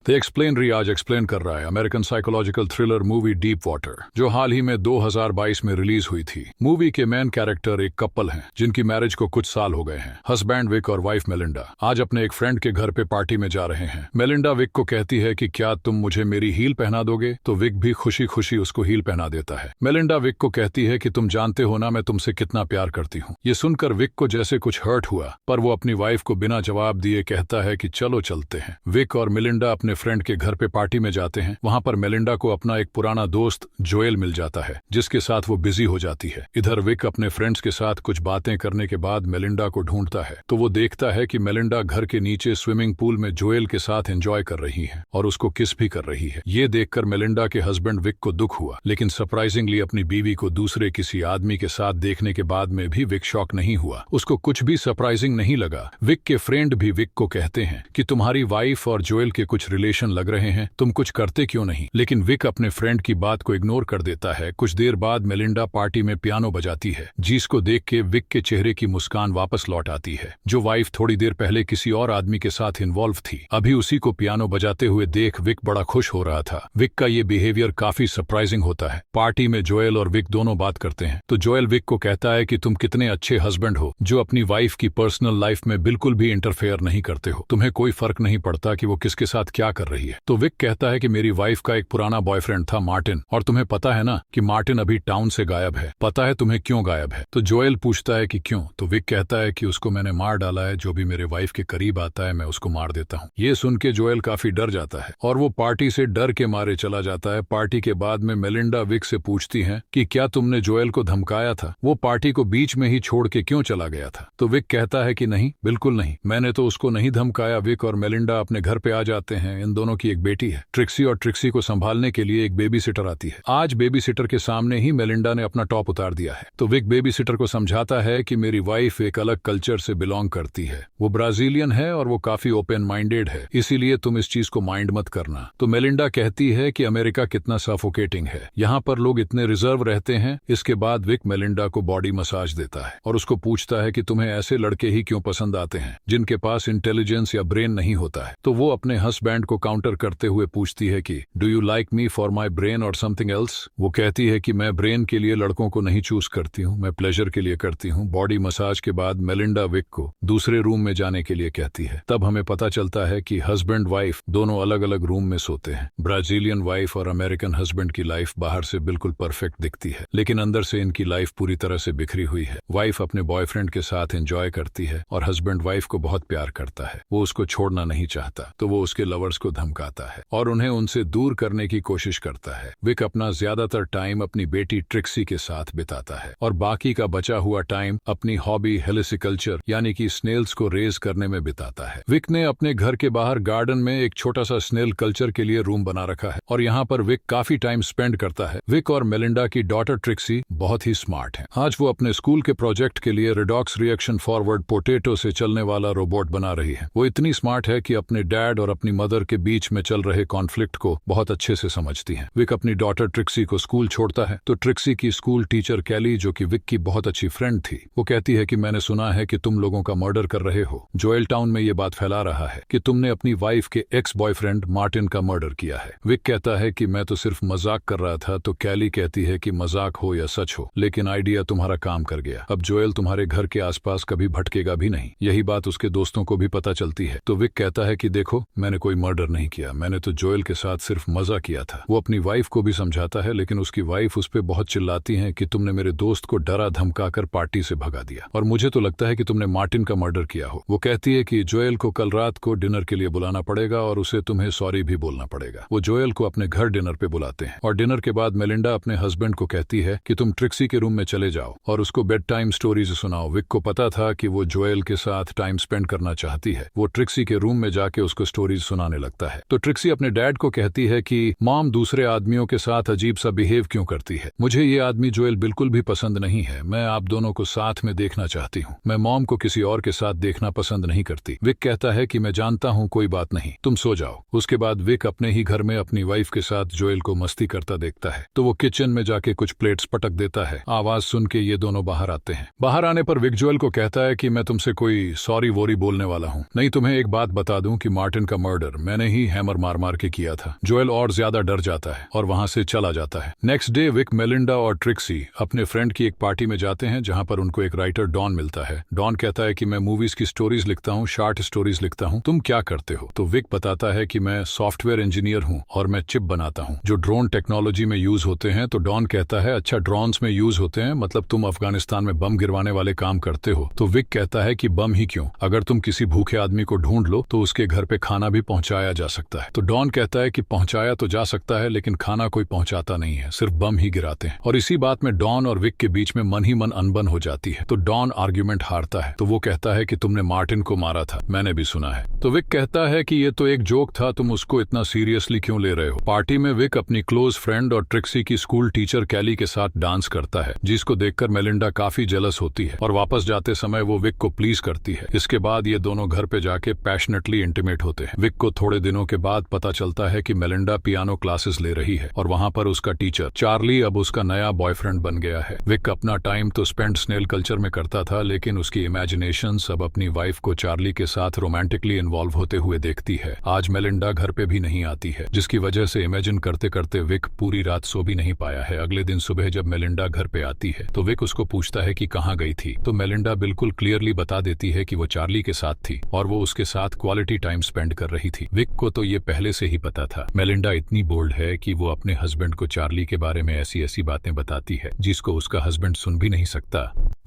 The एक्सप्लेनरी आज explain कर रहा है American psychological thriller movie deep water, जो हाल ही में 2022 में रिलीज हुई थी। मूवी के मेन कैरेक्टर एक कपल हैं जिनकी मैरिज को कुछ साल हो गए हैं। हस्बैंड विक और वाइफ मेलिंडा आज अपने एक फ्रेंड के घर पे पार्टी में जा रहे हैं। मेलिंडा विक को कहती है कि क्या तुम मुझे मेरी हील पहना दोगे, तो विक भी खुशी खुशी उसको हील पहना देता है। मेलिंडा विक को कहती है कि तुम जानते हो ना मैं तुमसे कितना प्यार करती हूँ। ये सुनकर विक को जैसे कुछ हर्ट हुआ, पर वो अपनी वाइफ को बिना जवाब दिए कहता है कि चलो चलते हैं। विक और मेलिंडा अपने फ्रेंड के घर पे पार्टी में जाते हैं। वहां पर मेलिंडा को अपना एक पुराना दोस्त जोएल मिल जाता है, जिसके साथ वो बिजी हो जाती है। इधर विक अपने फ्रेंड्स के साथ कुछ बातें करने के बाद मेलिंडा को ढूंढता है, तो वो देखता है कि मेलिंडा घर के नीचे स्विमिंग पूल में जोएल के साथ एंजॉय कर रही है और उसको किस भी कर रही है। ये देखकर मेलिंडा के हस्बैंड विक को दुख हुआ, लेकिन सरप्राइजिंगली अपनी बीवी को दूसरे किसी आदमी के साथ देखने के बाद में भी विक शॉक नहीं हुआ। उसको कुछ भी सरप्राइजिंग नहीं लगा। विक के फ्रेंड भी विक को कहते हैं कि तुम्हारी वाइफ और जोएल के कुछ रिलेशन लग रहे हैं, तुम कुछ करते क्यों नहीं। लेकिन विक अपने फ्रेंड की बात को इग्नोर कर देता है। कुछ देर बाद मेलिंडा पार्टी में पियानो बजाती है, जिसको देख के विक के चेहरे की मुस्कान वापस लौट आती है। जो वाइफ थोड़ी देर पहले किसी और आदमी के साथ इन्वॉल्व थी, अभी उसी को पियानो बजाते हुए देख विक बड़ा खुश हो रहा था। विक का ये बिहेवियर काफी सरप्राइजिंग होता है। पार्टी में जोएल और विक दोनों बात करते हैं, तो जोएल विक को कहता है कि तुम कितने अच्छे हस्बैंड हो जो अपनी वाइफ की पर्सनल लाइफ में बिल्कुल भी इंटरफेयर नहीं करते हो। तुम्हें कोई फर्क नहीं पड़ता कि वो किसके साथ क्या कर रही है। तो विक कहता है कि मेरी वाइफ का एक पुराना बॉयफ्रेंड था मार्टिन, और तुम्हें पता है ना कि मार्टिन अभी टाउन से गायब है। पता है तुम्हें क्यों गायब है। तो जोएल पूछता है कि क्यों, तो विक कहता है कि उसको मैंने मार डाला है। जो भी मेरे वाइफ के करीब आता है मैं उसको मार देता हूँ। ये सुन के जोएल काफी डर जाता है और वो पार्टी से डर के मारे चला जाता है। पार्टी के बाद में मेलिंडा विक से पूछती है कि क्या तुमने जोएल को धमकाया था, वो पार्टी को बीच में ही छोड़ के क्यों चला गया था। तो विक कहता है कि नहीं, बिल्कुल नहीं, मैंने तो उसको नहीं धमकाया। विक और मेलिंडा अपने घर पे आ जाते हैं। इन दोनों की एक बेटी है ट्रिक्सी, और ट्रिक्सी को संभालने के लिए एक बेबी सिटर आती है। आज बेबी सिटर के सामने ही मेलिंडा ने अपना टॉप उतार दिया है। तो विक बेबी सिटर को समझाता है कि मेरी वाइफ एक अलग कल्चर से बिलोंग करती है, वो ब्राजीलियन है और वो काफी ओपन माइंडेड है, इसीलिए तुम इस चीज को माइंड मत करना। तो मेलिंडा कहती है कि अमेरिका कितना सफोकेटिंग है, यहाँ पर लोग इतने रिजर्व रहते हैं। इसके बाद विक मेलिंडा को बॉडी मसाज देता है और उसको पूछता है कि तुम्हें ऐसे लड़के ही क्यों पसंद आते हैं जिनके पास इंटेलिजेंस या ब्रेन नहीं होता है। तो वो अपने हस्बैंड को काउंटर करते हुए पूछती है कि do you like me for my brain और समथिंग एल्स। वो कहती है कि मैं ब्रेन के लिए लड़कों को नहीं चूज करती हूँ, मैं प्लेजर के लिए करती हूँ। बॉडी मसाज के बाद मेलिंडा विक को दूसरे रूम में जाने के लिए कहती है। तब हमें पता चलता है कि हस्बैंड वाइफ दोनों अलग अलग रूम में सोते हैं। ब्राजीलियन वाइफ और अमेरिकन हस्बैंड की लाइफ बाहर से बिल्कुल परफेक्ट दिखती है, लेकिन अंदर से इनकी लाइफ पूरी तरह से बिखरी हुई है। वाइफ अपने बॉयफ्रेंड के साथ एंजॉय करती है और हस्बैंड वाइफ को बहुत प्यार करता है। वो उसको छोड़ना नहीं चाहता, तो वो उसके लवर्स को धमकाता है और उन्हें उनसे दूर करने की कोशिश करता है। विक अपना ज्यादातर टाइम अपनी बेटी ट्रिक्सी के साथ बिताता है और बाकी का बचा हुआ टाइम अपनी हॉबी हेलिसिकल्चर यानी कि स्नेल्स को रेज करने में बिताता है। विक ने अपने घर के बाहर गार्डन में एक छोटा सा स्नेल कल्चर के लिए रूम बना रखा है और यहाँ पर विक काफी टाइम स्पेंड करता है। विक और मेलिंडा की डॉटर ट्रिक्सी बहुत ही स्मार्ट है। आज वो अपने स्कूल के प्रोजेक्ट के लिए रिडॉक्स रिएक्शन फॉरवर्ड पोटैटो से चलने वाला रोबोट बना रही है। वो इतनी स्मार्ट है कि अपने डैड और अपनी मदर के बीच में चल रहे कॉन्फ्लिक्ट को बहुत अच्छे से समझती है। विक अपनी डॉटर ट्रिक्सी को स्कूल छोड़ता है, तो ट्रिक्सी की स्कूल टीचर कैली, जो कि विक की बहुत अच्छी फ्रेंड थी, वो कहती है कि मैंने सुना है कि तुम लोगों का मर्डर कर रहे हो। जोएल टाउन में ये बात फैला रहा है कि तुमने अपनी वाइफ के एक्स बॉयफ्रेंड मार्टिन का मर्डर किया है। विक कहता है कि मैं तो सिर्फ मजाक कर रहा था, तो कैली कहती है कि मजाक हो या सच हो, लेकिन आइडिया तुम्हारा काम कर गया। अब जोएल तुम्हारे घर के आसपास कभी भटकेगा भी नहीं। यही बात उसके दोस्तों को भी पता चलती है। तो विक कहता है कि देखो, मैंने कोई मर्डर नहीं किया, मैंने तो जोएल के साथ सिर्फ मजा किया था। वो अपनी वाइफ को भी समझाता है, लेकिन उसकी वाइफ उस पर बहुत चिल्लाती है कि तुमने मेरे दोस्त को डरा धमकाकर पार्टी से भगा दिया और मुझे तो लगता है कि तुमने मार्टिन का मर्डर किया हो। वो कहती है कि जोएल को कल रात को डिनर के लिए बुलाना पड़ेगा और उसे तुम्हें सॉरी भी बोलना पड़ेगा। वो जोएल को अपने घर डिनर पे बुलाते हैं और डिनर के बाद मेलिंडा अपने हस्बैंड को कहती है कि तुम ट्रिक्सी के रूम में चले जाओ और उसको बेड टाइम स्टोरीज सुनाओ। विक को पता था कि वो जोएल के साथ टाइम स्पेंड करना चाहती है। वो ट्रिक्सी के रूम में जाके उसको स्टोरीज सुनाने लगता है। तो ट्रिक्सी अपने डैड को कहती है कि मॉम दूसरे आदमियों के साथ अजीब सा बिहेव क्यों करती है, मुझे ये आदमी जोएल बिल्कुल भी पसंद नहीं है, मैं आप दोनों को साथ में देखना चाहती हूँ, मैं मॉम को किसी और के साथ देखना पसंद नहीं करती। विक कहता है कि मैं जानता हूँ, कोई बात नहीं, तुम सो जाओ। उसके बाद विक अपने ही घर में अपनी वाइफ के साथ जोएल को मस्ती करता देखता है, तो वो किचन में जाके कुछ प्लेट्स पटक देता है। आवाज सुन के ये दोनों बाहर आते हैं। बाहर आने पर विक जोएल को कहता है कि मैं तुमसे कोई सॉरी वोरी बोलने वाला हूँ नहीं। तुम्हें एक बात बता दूं कि मार्टिन का मर्डर मैंने मैंने ही हैमर मार मार के किया था। जोएल और ज्यादा डर जाता है और वहां से चला जाता है। नेक्स्ट डे विक, मेलिंडा और ट्रिक्सी अपने फ्रेंड की एक पार्टी में जाते हैं जहां पर उनको एक राइटर डॉन मिलता है। डॉन कहता है कि मैं मूवीज की स्टोरीज लिखता हूँ, शॉर्ट स्टोरीज लिखता हूँ, तुम क्या करते हो? तो विक बताता है कि मैं सॉफ्टवेयर इंजीनियर हूँ और मैं चिप बनाता हूँ जो ड्रोन टेक्नोलॉजी में यूज होते हैं। तो डॉन कहता है अच्छा, ड्रोन्स में यूज होते हैं, मतलब तुम अफगानिस्तान में बम गिरवाने वाले काम करते हो? तो विक कहता है कि बम ही क्यों, अगर तुम किसी भूखे आदमी को ढूंढ लो तो उसके घर पे खाना भी पहुंचाया जा सकता है। तो डॉन कहता है कि पहुंचाया तो जा सकता है लेकिन खाना कोई पहुंचाता नहीं है, सिर्फ बम ही गिराते हैं। और इसी बात में डॉन और विक के बीच में मन ही मन अनबन हो जाती है। तो डॉन आर्ग्यूमेंट हारता है। तो वो कहता है कि तुमने मार्टिन को मारा था, मैंने भी सुना है। तो विक कहता है कि ये तो एक जोक था, तुम उसको इतना सीरियसली क्यों ले रहे हो? पार्टी में विक अपनी क्लोज फ्रेंड और ट्रिक्सी की स्कूल टीचर कैली के साथ डांस करता है, जिसको देखकर मेलिंडा काफी जेलस होती है और वापस जाते समय वो विक को प्लीज करती है। इसके बाद ये दोनों घर पे जाके पैशनेटली इंटीमेट होते हैं। विक को थोड़े दिनों के बाद पता चलता है कि मेलिंडा पियानो क्लासेस ले रही है और वहाँ पर उसका टीचर चार्ली अब उसका नया बॉयफ्रेंड बन गया है। विक अपना टाइम तो स्पेंड स्नेल कल्चर में करता था, लेकिन उसकी इमेजिनेशन अब अपनी वाइफ को चार्ली के साथ रोमांटिकली इन्वॉल्व होते हुए देखती है। आज मेलिंडा घर पे भी नहीं आती है, जिसकी वजह से इमेजिन करते करते विक पूरी रात सो भी नहीं पाया है। अगले दिन सुबह जब मेलिंडा घर पे आती है तो विक उसको पूछता है कि कहाँ गई थी। तो मेलिंडा बिल्कुल क्लियरली बता देती है कि वो चार्ली के साथ थी और वो उसके साथ क्वालिटी टाइम स्पेंड कर रही थी। विक को तो ये पहले से ही पता था। मेलिंडा इतनी बोल्ड है कि वो अपने हस्बैंड को चार्ली के बारे में ऐसी ऐसी बातें बताती है जिसको उसका हस्बैंड सुन भी नहीं सकता।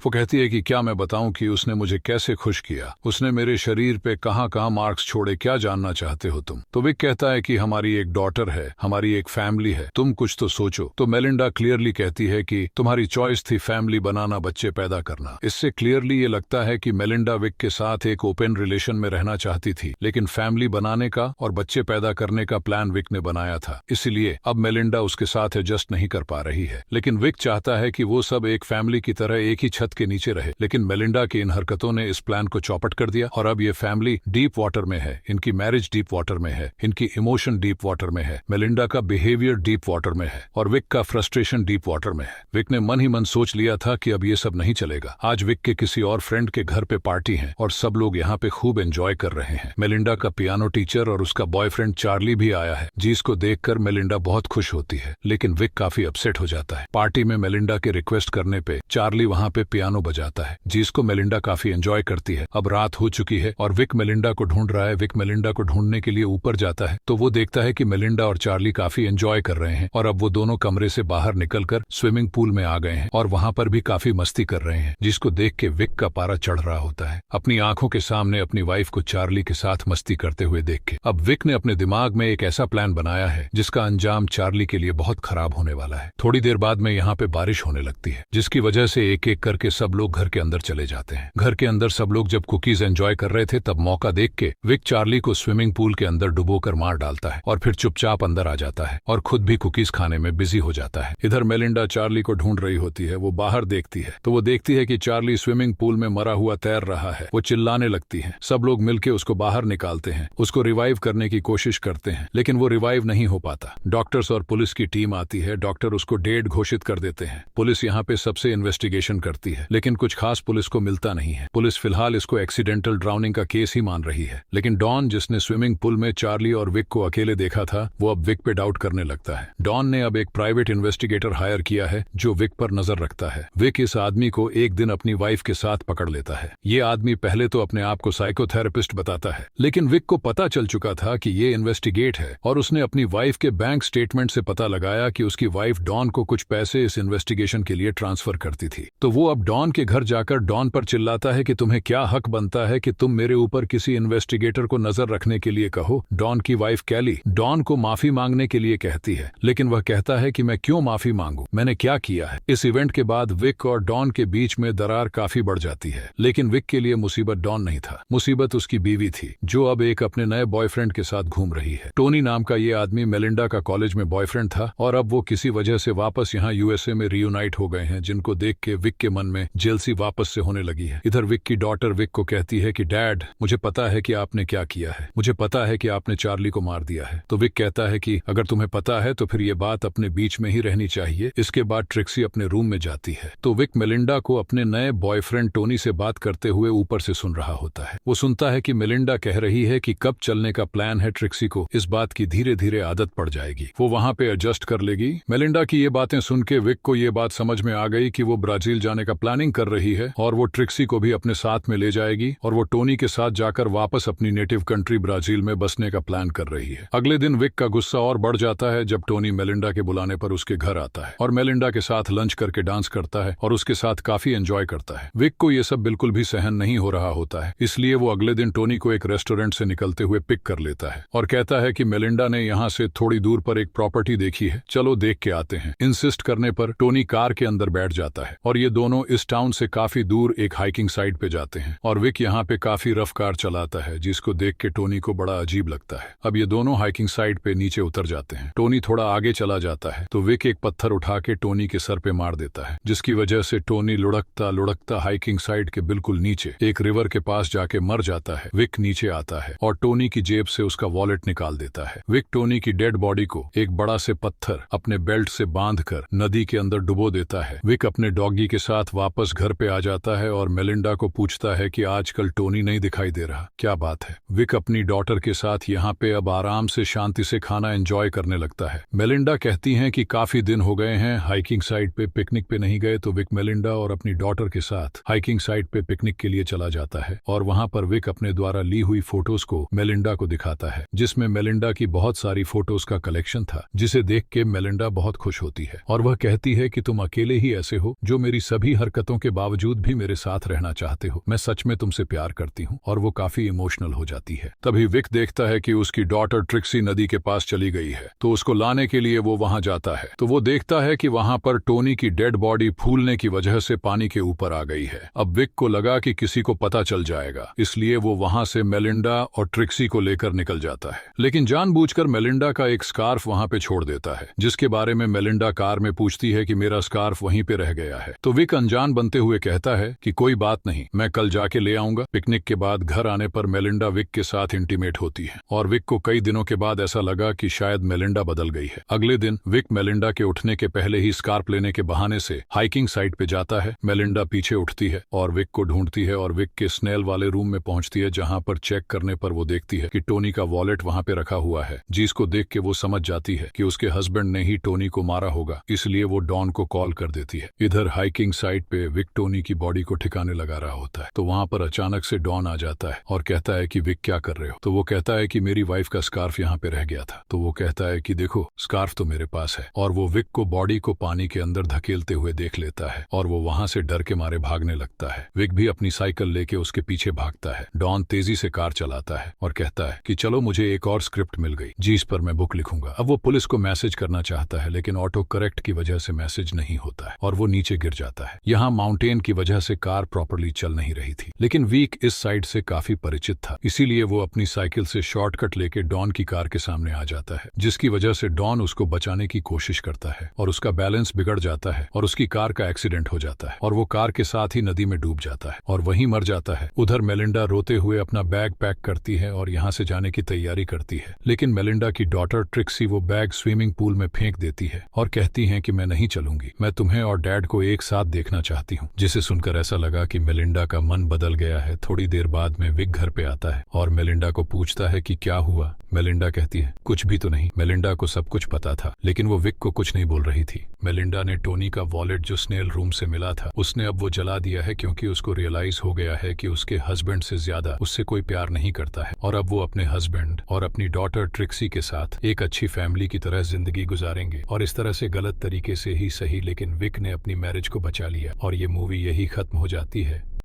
वो कहती है कि क्या मैं बताऊं कि उसने मुझे कैसे खुश किया, उसने मेरे शरीर पे कहाँ कहाँ मार्क्स छोड़े, क्या जानना चाहते हो तुम? तो विक कहता है कि हमारी एक डॉटर है, हमारी एक फैमिली है, तुम कुछ तो सोचो। तो मेलिंडा क्लियरली कहती है कि तुम्हारी चॉइस थी फैमिली बनाना, बच्चे पैदा करना। इससे क्लियरली ये लगता है कि मेलिंडा विक के साथ एक ओपन रिलेशन में रहना चाहती थी, लेकिन फैमिली बनाने का और बच्चे पैदा करने का प्लान विक ने बनाया था, इसलिए अब मेलिंडा उसके साथ एडजस्ट नहीं कर पा रही है। लेकिन विक चाहता है कि वो सब एक फैमिली की तरह एक ही छत के नीचे रहे, लेकिन मेलिंडा की इन हरकतों ने इस प्लान को चौपट कर दिया और अब ये फैमिली डीप वाटर में है, इनकी मैरिज डीप वाटर में है, इनकी इमोशन डीप वाटर में है, मेलिंडा का बिहेवियर डीप वाटर में है और विक का फ्रस्ट्रेशन डीप वाटर में है। विक ने मन ही मन सोच लिया था कि अब ये सब नहीं चलेगा। आज विक के किसी और फ्रेंड के घर पे पार्टी है और सब लोग यहाँ पे खूब एंजॉय कर रहे हैं। मेलिंडा का पियानो टीचर और उसका बॉयफ्रेंड चार्ली भी आया है, जिसको देखकर मेलिंडा बहुत खुश होती है, लेकिन विक काफी अपसेट हो जाता है। पार्टी में मेलिंडा के रिक्वेस्ट करने पे चार्ली वहाँ पे पियानो बजाता है, जिसको मेलिंडा काफी एंजॉय करती है। अब रात हो चुकी है और विक मेलिंडा को ढूंढ रहा है। विक मेलिंडा को ढूंढने के लिए ऊपर जाता है तो वो देखता है कि मेलिंडा और चार्ली काफी एंजॉय कर रहे हैं और अब वो दोनों कमरे से बाहर निकलकर स्विमिंग पूल में आ गए हैं और वहाँ पर भी काफी मस्ती कर रहे हैं, जिसको देख के विक का पारा चढ़ रहा होता है अपनी आंखों के सामने अपनी वाइफ को चार्ली के साथ मस्ती करते हुए देख के। अब विक ने अपने दिमाग में एक ऐसा प्लान बनाया है जिसका अंजाम चार्ली के लिए बहुत खराब होने वाला है। थोड़ी देर बाद में यहाँ पे बारिश होने लगती है, जिसकी वजह से एक एक करके सब लोग घर के अंदर चले जाते हैं। घर के अंदर सब लोग जब कुकीज एंजॉय कर रहे थे तब मौका देख के विक चार्ली को स्विमिंग पूल के अंदर डुबोकर मार डालता है और फिर चुपचाप अंदर आ जाता है और खुद भी कुकीज खाने में बिजी हो जाता है। इधर मेलिंडा चार्ली को ढूंढ रही होती है। वो बाहर देखती है तो वो देखती है कि चार्ली स्विमिंग पूल में मरा हुआ तैर रहा है। वो चिल्लाने लगती है। सब लोग मिलके उसको बाहर निकालते हैं, उसको रिवाइव करने की कोशिश करते हैं, लेकिन वो रिवाइव नहीं हो पाता। डॉक्टर्स और पुलिस की टीम आती है। डॉक्टर उसको डेड घोषित कर देते हैं। पुलिस यहाँ पे सबसे इन्वेस्टिगेशन करती है, लेकिन कुछ खास पुलिस को मिलता नहीं है। पुलिस फिलहाल इसको एक्सीडेंटल ड्राउनिंग का केस ही मान रही है, लेकिन डॉन, जिसने स्विमिंग पूल में चार्ली और विक को अकेले देखा था, वो अब विक पे डाउट करने लगता है। डॉन ने अब एक प्राइवेट इन्वेस्टिगेटर हायर किया है जो विक पर नजर रखता है। विक इस आदमी को एक दिन अपनी वाइफ के साथ पकड़ लेता है। ये आदमी पहले तो अपने आप को साइकोथेरेपिस्ट बताता है, लेकिन विक को पता चल चुका था कि ये इन्वेस्टिगेट है और उसने अपनी वाइफ के बैंक स्टेटमेंट से पता लगाया कि उसकी वाइफ डॉन को कुछ पैसे इस इन्वेस्टिगेशन के लिए ट्रांसफर करती थी। तो वो अब डॉन के घर जाकर डॉन पर चिल्लाता है कि तुम्हें क्या हक बनता है कि तुम मेरे ऊपर किसी इन्वेस्टिगेटर को नजर रखने के लिए कहो। डॉन की वाइफ कैली डॉन को माफी मांगने के लिए कहती है, लेकिन वह कहता है कि मैं क्यों माफी मांगू, मैंने क्या किया है। इस इवेंट के बाद विक और डॉन के बीच में दरार काफी बढ़ जाती है, लेकिन विक के लिए मुसीबत डॉन नहीं था, मुसीबत उसकी बीवी थी, जो अब एक अपने नए बॉयफ्रेंड के साथ घूम रही है। टोनी नाम का ये आदमी मेलिंडा का कॉलेज में बॉयफ्रेंड था और अब वो किसी वजह से वापस यहाँ यूएसए में रियूनाइट हो गए हैं, जिनको देख के विक के मन में जेलसी वापस से होने लगी है। इधर विक की डॉटर विक को कहती है कि डैड, मुझे पता है कि आपने क्या किया है, मुझे पता है कि आपने चार्ली को मार दिया है। तो विक कहता है कि अगर तुम्हें पता है तो फिर ये बात अपने बीच में ही रहनी चाहिए। इसके बाद ट्रिक्सी अपने रूम में जाती है तो विक मेलिंडा को अपने नए बॉयफ्रेंड टोनी से बात करते हुए ऊपर से सुन रहा होता है। वो सुनता है कि मेलिंडा कह रही है कि कब चलने जाने का प्लान है। ट्रिक्सी को इस बात की धीरे धीरे आदत पड़ जाएगी, वो वहाँ पे एडजस्ट कर लेगी। मेलिंडा की ये बातें सुन के विक को ये बात समझ में आ गई कि वो ब्राजील जाने का प्लानिंग कर रही है और वो ट्रिक्सी को भी अपने साथ में ले जाएगी और वो टोनी के साथ जाकर वापस अपनी नेटिव कंट्री ब्राजील में बसने का प्लान कर रही है। अगले दिन विक का गुस्सा और बढ़ जाता है जब टोनी मेलिंडा के बुलाने पर उसके घर आता है और मेलिंडा के साथ लंच करके डांस करता है और उसके साथ काफी एंजॉय करता है। विक को ये सब बिल्कुल भी सहन नहीं हो रहा होता है, इसलिए वो अगले दिन टोनी को एक रेस्टोरेंट से निकलते हुए पिक कर लेता है और कहता है कि मेलिंडा ने यहाँ से थोड़ी दूर पर एक प्रॉपर्टी देखी है, चलो देख के आते हैं। इंसिस्ट करने पर टोनी कार के अंदर बैठ जाता है और ये दोनों इस टाउन से काफी दूर एक हाइकिंग साइट पे जाते हैं और विक यहाँ पे काफी रफ कार चलाता है, जिसको देख के टोनी को बड़ा अजीब लगता है। अब ये दोनों हाइकिंग साइट पे नीचे उतर जाते हैं। टोनी थोड़ा आगे चला जाता है तो विक एक पत्थर उठा के टोनी के सर पे मार देता है, जिसकी वजह से टोनी लुढ़कता लुढ़कता हाइकिंग साइट के बिल्कुल नीचे एक रिवर के पास जाके मर जाता है। विक नीचे आता है और टोनी की जेब से उसका वॉलेट निकाल देता है। विक टोनी की डेड बॉडी को एक बड़ा से पत्थर अपने बेल्ट से बांधकर नदी के अंदर डुबो देता है। विक अपने डॉगी के साथ वापस घर पे आ जाता है और मेलिंडा को पूछता है कि आजकल टोनी नहीं दिखाई दे रहा, क्या बात है। विक अपनी डॉटर के साथ यहाँ पे अब आराम से शांति से खाना एंजॉय करने लगता है। मेलिंडा कहती हैं कि काफी दिन हो गए हैं हाइकिंग साइट पे पिकनिक पे नहीं गए, तो विक मेलिंडा और अपनी डॉटर के साथ हाइकिंग साइट पे पिकनिक के लिए चला जाता है और वहाँ पर विक अपने द्वारा ली हुई फोटोज को मेलिंडा को दिखाता है, जिसमें मेलिंडा की बहुत सारी फोटोज का कलेक्शन था, जिसे देख के मेलिंडा बहुत खुश होती है और वह कहती है कि तुम अकेले ही ऐसे हो जो मेरी सभी हरकतों के बावजूद भी मेरे साथ रहना चाहते हो, मैं सच में तुमसे प्यार करती हूँ। और वो काफी इमोशनल हो जाती है। तभी विक देखता है कि उसकी डॉटर ट्रिक्सी नदी के पास चली गई है, तो उसको लाने के लिए वो वहां जाता है तो वो देखता है कि वहां पर टोनी की डेड बॉडी फूलने की वजह से पानी के ऊपर आ गई है। अब विक को लगा कि किसी को पता चल जाएगा, इसलिए वो वहां से मेलिंडा और ट्रिक्सी को लेकर निकल जाता है, लेकिन जानबूझकर मेलिंडा का एक स्कार्फ वहां पे छोड़ देता है, जिसके बारे में मेलिंडा कार में पूछती है कि मेरा स्कार्फ वहीं पे रह गया है। तो विक अनजान बनते हुए कहता है कि कोई बात नहीं, मैं कल जाके ले आऊंगा। पिकनिक के बाद घर आने पर मेलिंडा विक के साथ इंटीमेट होती है और विक को कई दिनों के बाद ऐसा लगा कि शायद मेलिंडा बदल गई है। अगले दिन विक मेलिंडा के उठने के पहले ही स्कार्फ लेने के बहाने से हाइकिंग साइट पे जाता है। मेलिंडा पीछे उठती है और विक को ढूंढती है और विक के स्नेल वाले रूम में पहुंचती है, जहां पर चेक करने पर वो देखती है कि टोनी का वॉलेट वहां पे रखा हुआ है, जिसको देख के वो समझ जाती है कि उसके हस्बैंड ने ही टोनी को मारा होगा, इसलिए वो डॉन को कॉल कर देती है। इधर हाइकिंग साइट पे विक टोनी की बॉडी को ठिकाने लगा रहा होता है, तो वहां पर अचानक से डॉन आ जाता है और कहता है कि विक क्या कर रहे हो। तो वो कहता है कि मेरी वाइफ का स्कार्फ यहाँ पे रह गया था। तो वो कहता है कि देखो स्कार्फ तो मेरे पास है, और वो विक को बॉडी को पानी के अंदर धकेलते हुए देख लेता है और वो वहां से डर के मारे भागने लगता है। विक भी अपनी साइकिल लेके उसके पीछे भागता है। डॉन तेजी से कार चलाता है और कहता है कि चलो मुझे एक और स्क्रिप्ट मिल गई जिस पर मैं बुक लिखूंगा। अब वो पुलिस को मैसेज करना चाहता है, लेकिन ऑटो करेक्ट की वजह से मैसेज नहीं होता है और वो नीचे गिर जाता है। यहाँ माउंटेन की वजह से कार प्रॉपरली चल नहीं रही थी, लेकिन विक इस साइड से काफी परिचित था, इसीलिए वो अपनी साइकिल से शॉर्टकट लेके डॉन की कार के सामने आ जाता है, जिसकी वजह से डॉन उसको बचाने की कोशिश करता है और उसका बैलेंस बिगड़ जाता है और उसकी कार का एक्सीडेंट हो जाता है और वो कार के साथ ही नदी में डूब जाता है और वहीं मर जाता है। उधर मेलिंडा रोते हुए अपना बैग पैक करती है और यहाँ से जाने की तैयारी करती है, लेकिन मेलिंडा की डॉटर ट्रिक्सी वो बैग स्विमिंग पूल में फेंक देती है और कहती है कि मैं नहीं चलूंगी, मैं तुम्हें और डैड को एक साथ देखना चाहती हूँ। जिसे सुनकर ऐसा लगा कि मेलिंडा का मन बदल गया है। थोड़ी देर बाद में विक घर पे आता है और मेलिंडा को पूछता है कि क्या हुआ। मेलिंडा कहती है कुछ भी तो नहीं। मेलिंडा को सब कुछ पता था, लेकिन वो विक को कुछ नहीं बोल रही थी। मेलिंडा ने टोनी का वॉलेट जो स्नेल रूम से मिला था उसने अब वो जला दिया है, क्योंकि उसको रियलाइज हो गया है कि उसके हस्बैंड से ज्यादा उससे कोई प्यार नहीं करता है और अब वो अपने हस्बैंड और अपनी डॉटर ट्रिक्सी के साथ एक अच्छी फैमिली की तरह जिंदगी गुजारेंगे। और इस तरह से गलत तरीके से ही सही, लेकिन विक ने अपनी मैरिज को बचा लिया और ये मूवी यही खत्म हो जाती है।